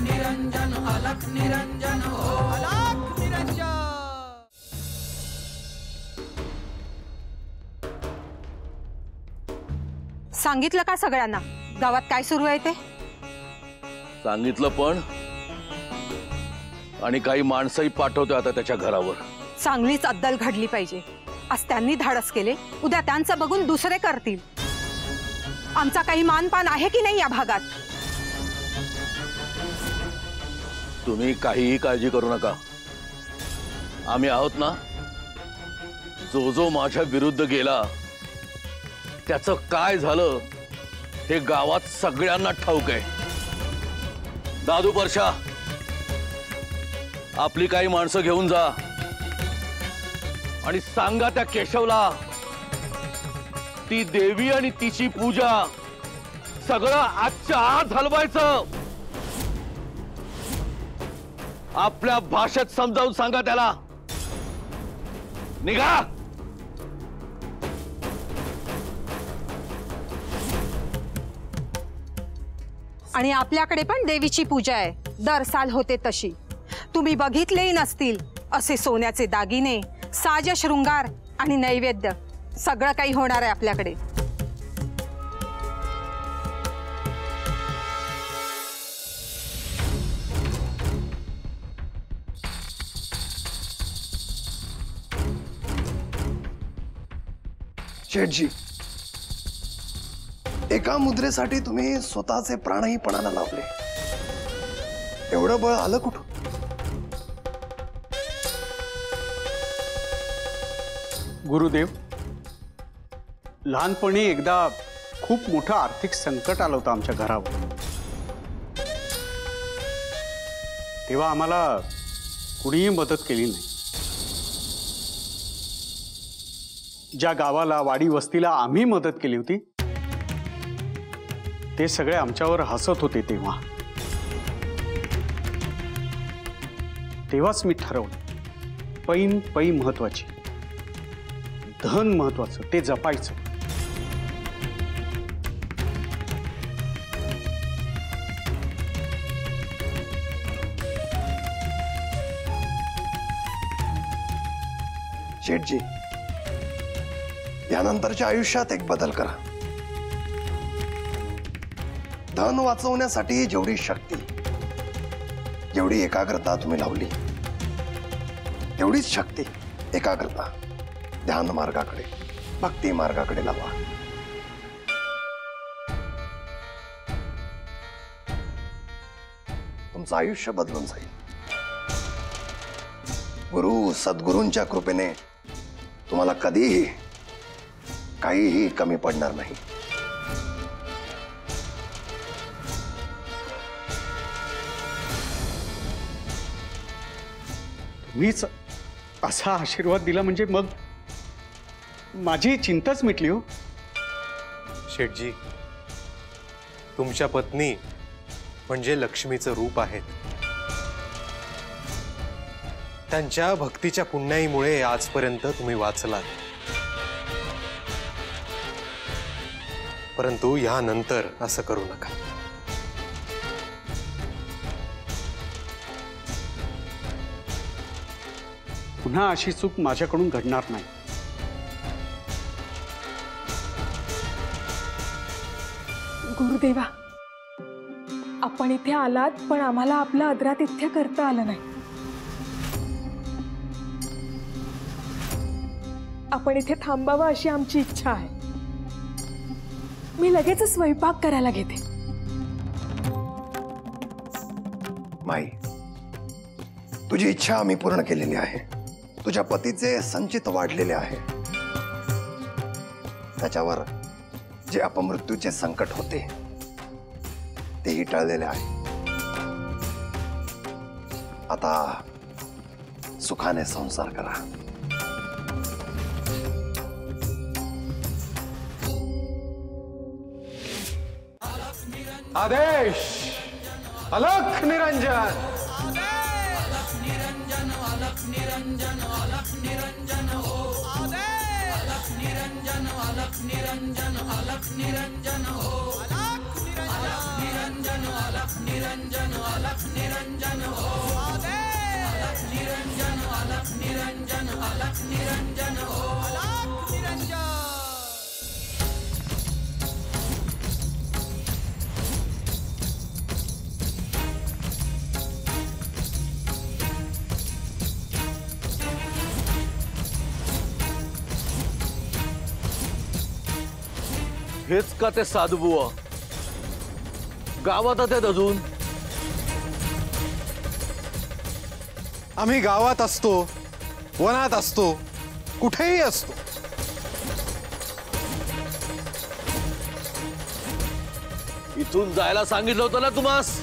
निरंजन अलख निरंजन हो अलख निरंजन। सांगितलं का सगळ्यांना गावात काय सुरू आहे ते? सांगितलं पण, आणि काही माणसंही पाठवतोय आता त्याच्या घरावर। चांगलीच अद्दल घडली पाहिजे। आज त्यांनी धाडस केले, उद्या त्यांचं बघून दुसरे करतील। आमचा काही मानपान आहे की नाही या भागात? तुम्ही काहीही काळजी करू नका, आम्ही आहोत ना। जो जो माझ्या विरुद्ध गेला त्याचं काय झालं हे गावात सगळ्यांना ठाऊक आहे। दादू परशा, आपली काही माणसं घेऊन जा आणि सांगा त्या केशवला ती देवी आणि तिची पूजा सगळं आजच्या आज हलवायचं। आपल्या भाषेत समजावून सांगा त्याला। निघा। आणि आपल्याकडे पण देवीची पूजा आहे, दर साल होते तशी। तुम्ही बघितलेही नसतील असे सोन्याचे दागिने, साज शृंगार आणि नैवेद्य सगळं काही होणार आहे आपल्याकडे। शेठजी, एका मुद्रेसाठी तुम्ही स्वतःचे प्राणही पणाला लावले, एवढं बळ आलं कुठं? गुरुदेव, लहानपणी एकदा खूप मोठं आर्थिक संकट आलं होतं आमच्या घरावर। तेव्हा आम्हाला कुणीही मदत केली नाही। ज्या गावाला, वाडी वस्तीला आम्ही मदत केली होती ते सगळे आमच्यावर हसत होते। तेव्हाच मी ठरवलं, पैन पै महत्वाची, धन महत्वाचं, ते जपायचं। शेठजी, यानंतरच्या आयुष्यात एक बदल करा। धन वाचवण्यासाठी जेवढी शक्ती, जेवढी एकाग्रता तुम्ही लावली, तेवढीच शक्ती, एकाग्रता ध्यान मार्गाकडे, भक्ती मार्गाकडे लावा। तुमचं आयुष्य बदलून जाईल। गुरु सद्गुरूंच्या कृपेने तुम्हाला कधीही काहीही कमी पडणार नाही। तुम्हीच असा आशीर्वाद दिला म्हणजे मग माझी चिंताच मिटली हो। शेठजी, तुमच्या पत्नी म्हणजे लक्ष्मीचं रूप आहेत। त्यांच्या भक्तीच्या पुण्याईमुळे आजपर्यंत तुम्ही वाचलात, परंतु यानंतर असं करू नका। पुन्हा अशी चूक माझ्याकडून घडणार नाही। गुरुदेवा, आपण इथे आलात पण आम्हाला आपलं आदरातिथ्य करता आलं नाही। आपण इथे थांबावं अशी आमची इच्छा आहे। मी लगेच स्वयंपाक करायला घेते। माई, तुझी इच्छा आम्ही पूर्ण केलेली आहे। तुझ्या पतीचे संचित वाढलेले आहे, त्याच्यावर जे अपमृत्यूचे संकट होते तेही टळलेले आहे। आता सुखाने संसार करा। आदेश अलख निरंजन। निरंजन अलख निरंजन अलख निरंजन हो अलख निरंजन अलख निरंजन अलख निरंजन हो अलख निरंजन। निरंजन अलख निरंजन अलख निरंजन हो अलख निरंजन अलख निरंजन अलख निरंजन हो अलख निरंजन। हेच का ते साधुबुवा गावात आहेत अजून? आम्ही गावात असतो, वनात असतो, कुठेही असतो. इथून जायला सांगितलं होतं ना तुम्हास?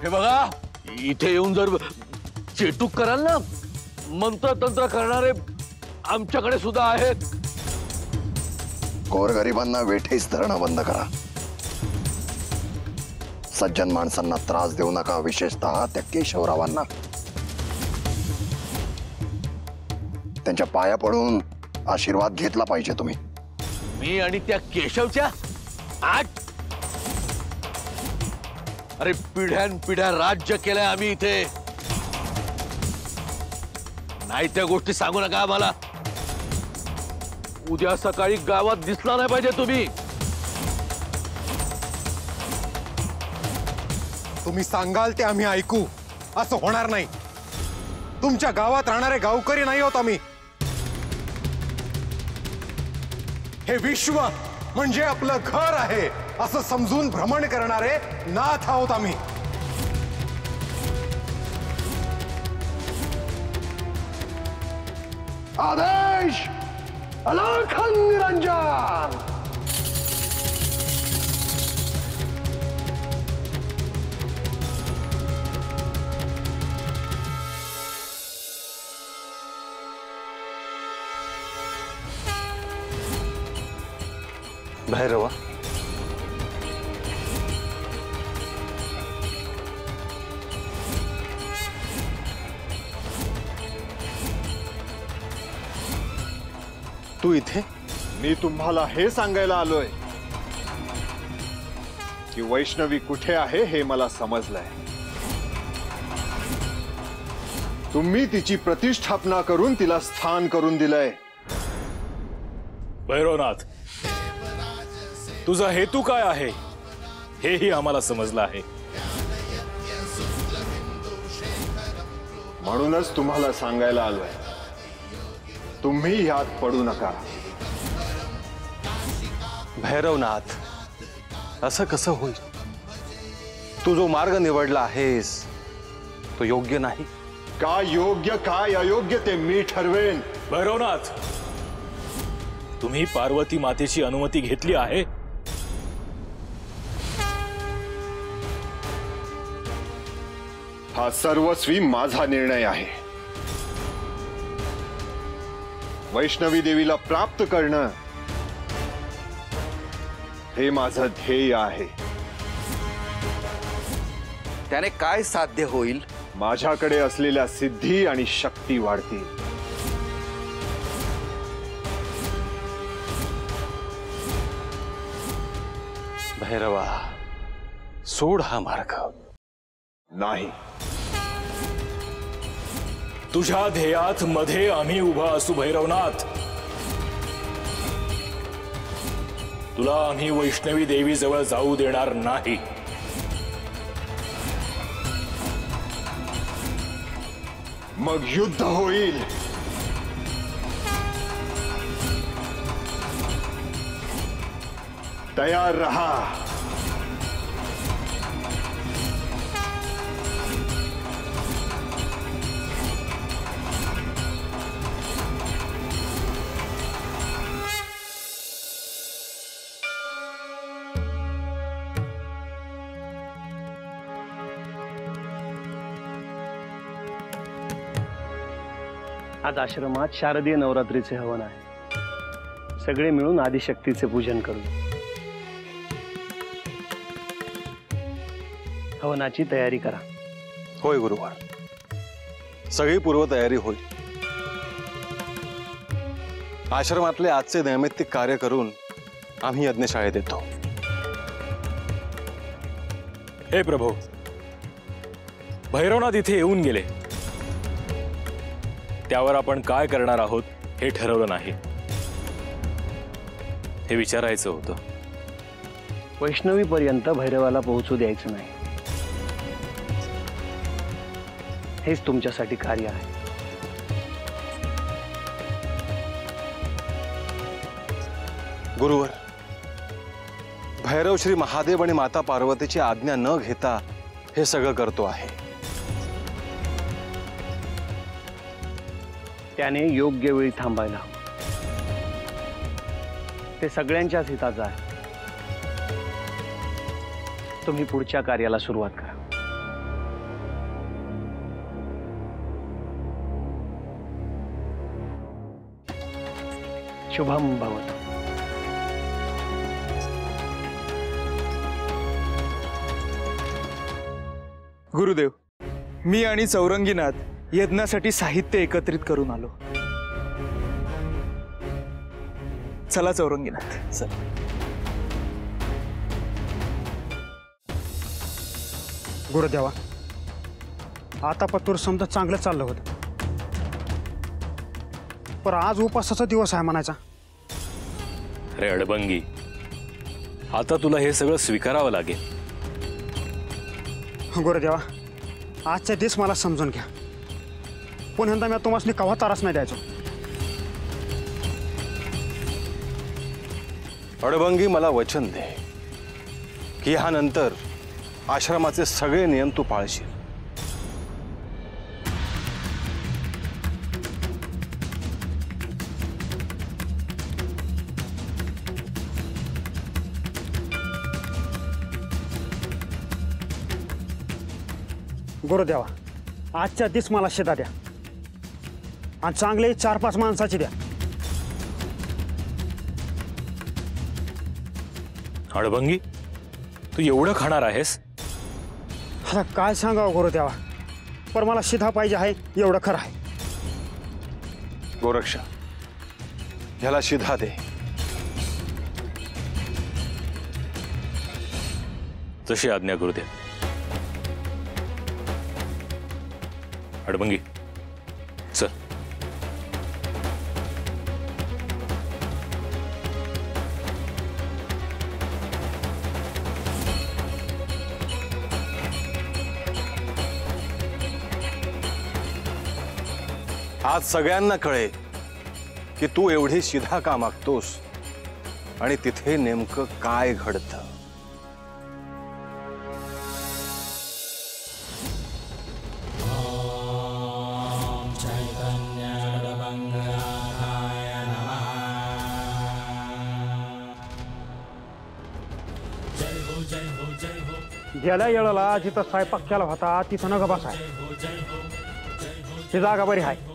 हे बघा, इथे येऊन जर चेटूक कराल ना, मंत्र तंत्र करणारे आमच्याकडे सुद्धा आहेत. गोरगरिबांना वेठीस धरणं बंद करा. सज्जन माणसांना त्रास देऊ नका, विशेषतः त्या केशवरावांना. त्यांच्या पाया पडून आशीर्वाद घेतला पाहिजे तुम्ही. मी आणि त्या केशवच्या आठ, अरे पिढ्यानपिढ्या राज्य केलंय आम्ही इथे. नाही त्या गोष्टी सांगू नका आम्हाला. उद्या सकाळी गावात दिसला नाही पाहिजे तुम्ही. तुम्ही सांगाल ते आम्ही ऐकू, असं होणार नाही. तुमच्या गावात राहणारे गावकरी नाही होत आम्ही. हे विश्व म्हणजे आपलं घर आहे असं समजून भ्रमण करणारे नाथ आहोत आम्ही. आदेश अलख निरंजन. भैरवा, तू इथे? मी तुम्हाला हे सांगायला आलोय की वैष्णवी कुठे आहे हे मला समजलंय. तुम्ही तिची प्रतिष्ठापना करून तिला स्थान करून दिलंय. भैरवनाथ, तुझा हेतू काय आहे हेही आम्हाला समजलं आहे. म्हणूनच तुम्हाला सांगायला आलोय, तुम्ही यात पडू नका. भैरवनाथ, असं कसं होईल? तू जो मार्ग निवडला आहेस तो योग्य नाही. काय योग्य काय अयोग्य ते मी ठरवेन. भैरवनाथ, तुम्ही पार्वती मातेची अनुमती घेतली आहे? हा सर्वस्वी माझा निर्णय आहे. वैष्णवी देवीला प्राप्त करणं हे माझं ध्येय आहे. त्याने काय साध्य होईल? माझ्याकडे असलेल्या सिद्धी आणि शक्ती वाढतील. भैरवा, सोड हा मार्ग. नाही, तुझ्या ध्येयात मध्ये आम्ही उभा असू भैरवनाथ. तुला आम्ही वैष्णवी देवी जवळ जाऊ देणार नाही. मग युद्ध होईल. तयार रहा. आज आश्रमात शारदीय नवरात्रीचे हवन आहे. सगळे मिळून आदिशक्तीचे पूजन करू. हवनाची तयारी करा. होय गुरुवार, सगळी पूर्वतयारी होईल. आश्रमातले आजचे नैमित्तिक कार्य करून आम्ही यज्ञशाळेत येतो. हे प्रभू, भैरवनाथ इथे येऊन गेले, त्यावर आपण काय करणार आहोत हे ठरवलं नाही. हे विचारायचं होतं. वैष्णवी पर्यंत भैरवाला पोहोचू द्यायचं नाही, हेच तुमच्यासाठी कार्य आहे. गुरुवर, भैरव श्री महादेव आणि माता पार्वतीची आज्ञा न घेता हे सगळं करतो आहे. त्याने योग्य वेळी थांबायला हवं. ते सगळ्यांच्याच हिताचं आहे. तुम्ही पुढच्या कार्याला सुरुवात करा. शुभम भवतु. गुरुदेव, मी आणि चौरंगीनाथ यज्ञासाठी साहित्य एकत्रित करून आलो. चला चौरंगीनाथ, चला. गुरुदेवा, आता पतूर समजा चांगलं चाललं होतं, पण आज उपासाचा दिवस आहे म्हणायचा. अरे अडबंगी, आता तुला हे सगळं स्वीकारावं लागेल. गुरुदेवा, आजच्या दिवस मला समजून घ्या. पुन्हा मी तुम्हाला कवा तारास नाही द्यायचो. अडबंगी, मला वचन दे की ह्यानंतर आश्रमाचे सगळे नियम तू पाळशील. गुरुदेवा, आजच्या दिवस मला शिदा द्या आणि चांगले 4-5 माणसाची द्या. अडबंगी, तू एवढं खाणार आहेस? आता काय सांगावं गुरुदेवा, पण मला शिधा पाहिजे आहे एवढं खरं आहे. गोरक्षा, ह्याला शिधा दे. जशी आज्ञा गुरुदेव. अडबंगी, चल. आज सगळ्यांना कळेल की तू एवढी शिधा का मागतोस आणि तिथे नेमकं काय घडतं. गेल्या वेळेला जिथं स्वयंपाक केला होता तिथं नग बसाय. ही जागा बरी आहे.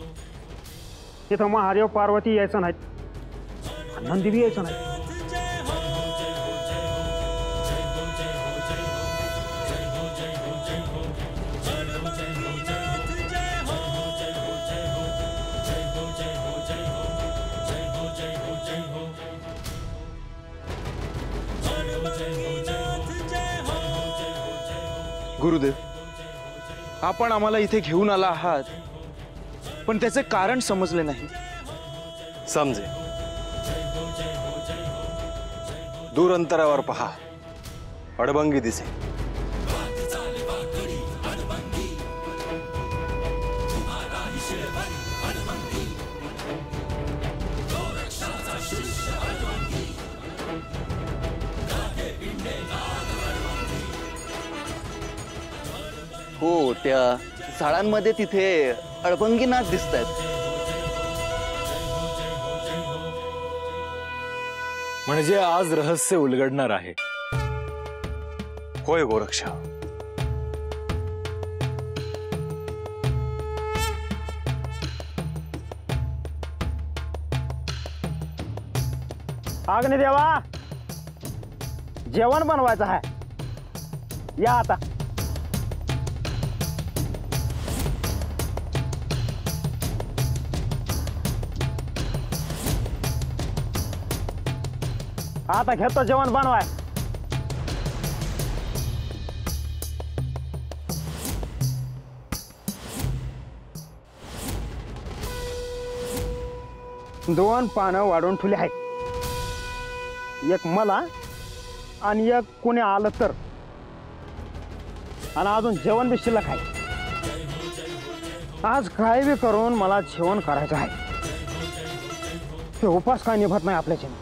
तिथं महादेव पार्वती यायचं नाहीत, नंदी बी यायचं नाही. गुरुदेव, आपण आम्हाला इथे घेऊन आला आहात, पण त्याचे कारण समजले नाही. समजे. दूर अंतरावर पहा, अडबंगी दिसे. हो, त्या झाडांमध्ये तिथे अडबंगीनाथ दिसतायत. म्हणजे आज रहस्य उलगडणार आहे. होय गोरक्षा. अग्निदेवा, जेवण बनवायचं आहे, या आता. आता घेतो जेवण बनवाय. दोन पानं वाढून ठेवली आहेत, एक मला आणि एक कोणी आलं तर, आणि अजून जेवण बी शिल्लक आहे. आज काय बी करून मला जेवण करायचं आहे. ते उपास काय निभत नाही आपल्याचे.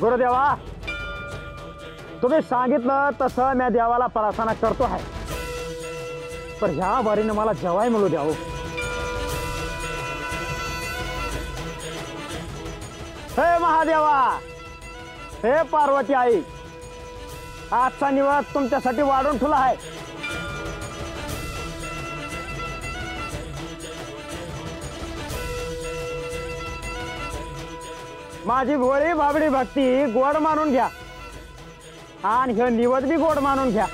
गुरुदेवा, तुम्ही सांगितलं तसं मी देवाला प्रार्थना करतो आहे, पण ह्या बारीने मला जेवाय मिळू द्यावं. हे महादेवा, हे पार्वती आई, आजचा निवास तुमच्यासाठी वाढून ठेवला आहे. माझी भोळी बाबडी भक्ती गोड मानून घ्या आणि हे निवद बी गोड मानून घ्या.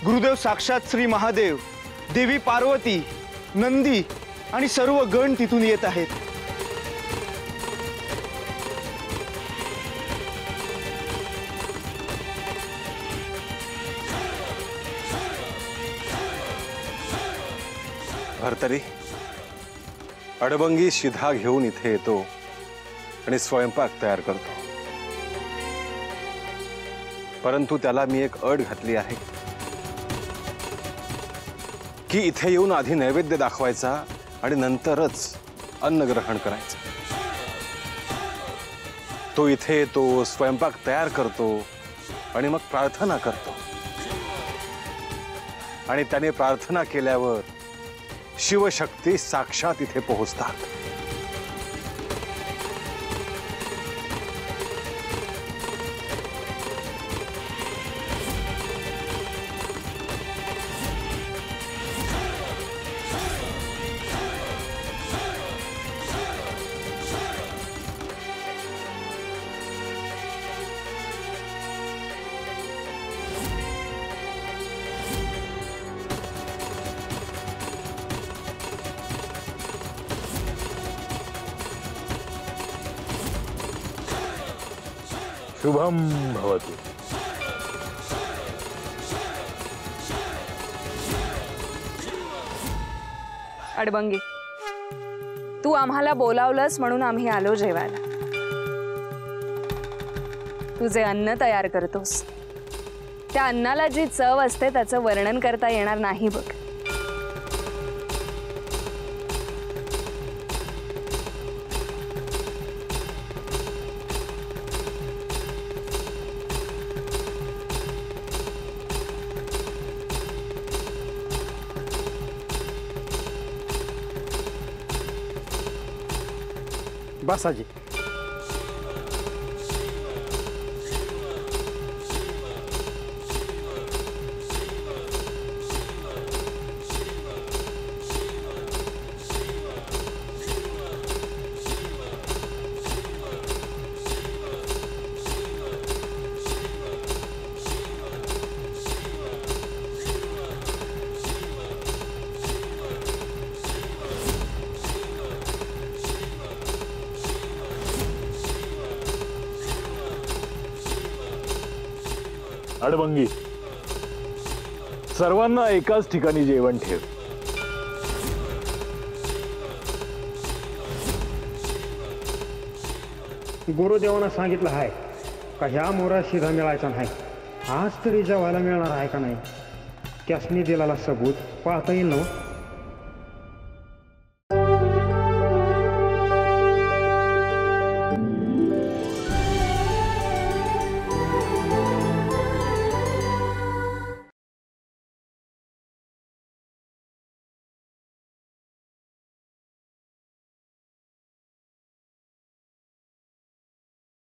गुरुदेव साक्षात श्री महादेव, देवी पार्वती, नंदी आणि सर्व गण तिथून येत आहेत. भरतरी, अडबंगी शिधा घेऊन इथे येतो आणि स्वयंपाक तयार करतो, परंतु त्याला मी एक अट घातली आहे की इथे येऊन आधी नैवेद्य दाखवायचा आणि नंतरच अन्न ग्रहण करायचं. तो इथे येतो, स्वयंपाक तयार करतो आणि मग प्रार्थना करतो, आणि त्याने प्रार्थना केल्यावर शिवशक्ती साक्षात इथे पोहोचतात. शुभम भवतु. अडबंगी, तू आम्हाला बोलावलंस म्हणून आम्ही आलो जेवायला. तू जे अन्न तयार करतोस त्या अन्नाला जी चव असते त्याचं वर्णन करता येणार नाही बघ. बसाजी. अडबंगी, सर्वांना एकाच ठिकाणी जेवण ठेव. गुरुदेवानं सांगितलं आहे का ह्या मोरा शिधा मिळायचा नाही. आज तरी जेवायला मिळणार आहे का नाही त्यासनी दिलेला सबूत पाहता येईल ना.